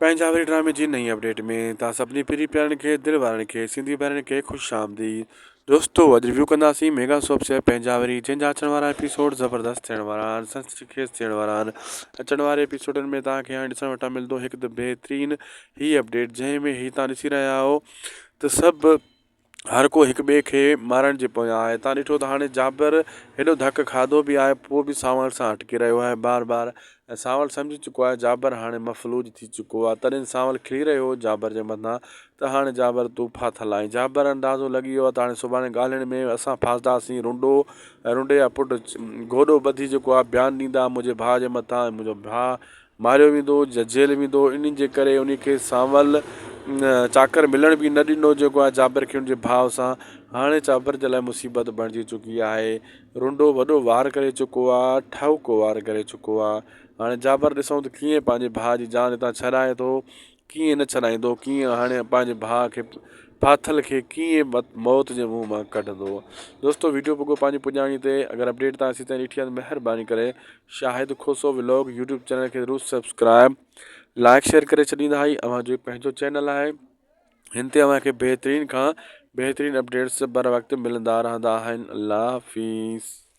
पंजाबी ड्रामे जी नई अपडेट में तव्हां सभिनी प्यारी प्यारनि खे दिलि वारनि खे सिंधी भाउरनि खे ख़ुशि आमदीद। दोस्तो अॼु रिव्यू कंदासीं मेगा सोप से पंजाबी जंहिंजा अचण वारा एपिसोड ज़बरदस्त थियण वारा आहिनि, सनसनीखेज़ थियण वारा आहिनि। अचण वारे एपिसोडनि में तव्हांखे हाणे ॾिसणु वटां मिलंदो हिकु त बहितरीनु हीअ अपडेट जंहिं में हीअ तव्हां ॾिसी रहिया आहियो त सभु हर को हिक ॿिए खे मारण जे पोयां आहे। तव्हां ॾिठो त हाणे जाबर हेॾो धकु खाधो बि आहे, पोइ बि सांवल सां अटकी रहियो आहे बार बार। ऐं सांवल सम्झी चुको आहे जाबर हाणे मफ़लूज थी चुको आहे, तॾहिं सांवल खिली रहियो हो जाबर जे मथां त हाणे जाबर तूं फाथल आहीं। जाबर अंदाज़ो लॻी वियो आहे त हाणे सुभाणे ॻाल्हाइण में असां फासदासीं रुंडो ऐं रुंडे जा पुटु गोॾो ॿधी जेको आहे बयानु ॾींदा मुंहिंजे भाउ जे मथां, मुंहिंजो भाउ मारियो वेंदो जेल वेंदो। इन जे करे उन खे सांवल चाकर मिलण बि न ॾिनो जेको आहे जाबर खे उनजे भाउ सां। हाणे जाबर जे लाइ मुसीबत बणिजी चुकी आहे, रुंडो वॾो वार करे चुको आहे, ठाहको वार करे चुको आहे। हाणे जाबर ॾिसूं त कीअं पंहिंजे भाउ जी जान हितां छॾाए थो, कीअं न छॾाईंदो, कीअं हाणे पंहिंजे भाउ खे फाथल खे कीअं मौत जे मुंहं मां कढंदो। दोस्तो वीडियो पुॻो पंहिंजी पुॼाणी ते। अगरि अपडेट तव्हां असीं ताईं ॾिठी आहे त महिरबानी करे शाहिद खोसो व्लॉग यूट्यूब चैनल खे ज़रूरु सब्सक्राइब लाइक शेयर करे छॾींदा। ई अव्हां जो पंहिंजो चैनल आहे, हिन ते अव्हांखे बहितरीन खां बहितरीन अपडेट्स बर वक़्तु मिलंदा रहंदा आहिनि। अल्लाह हाफ़िज़।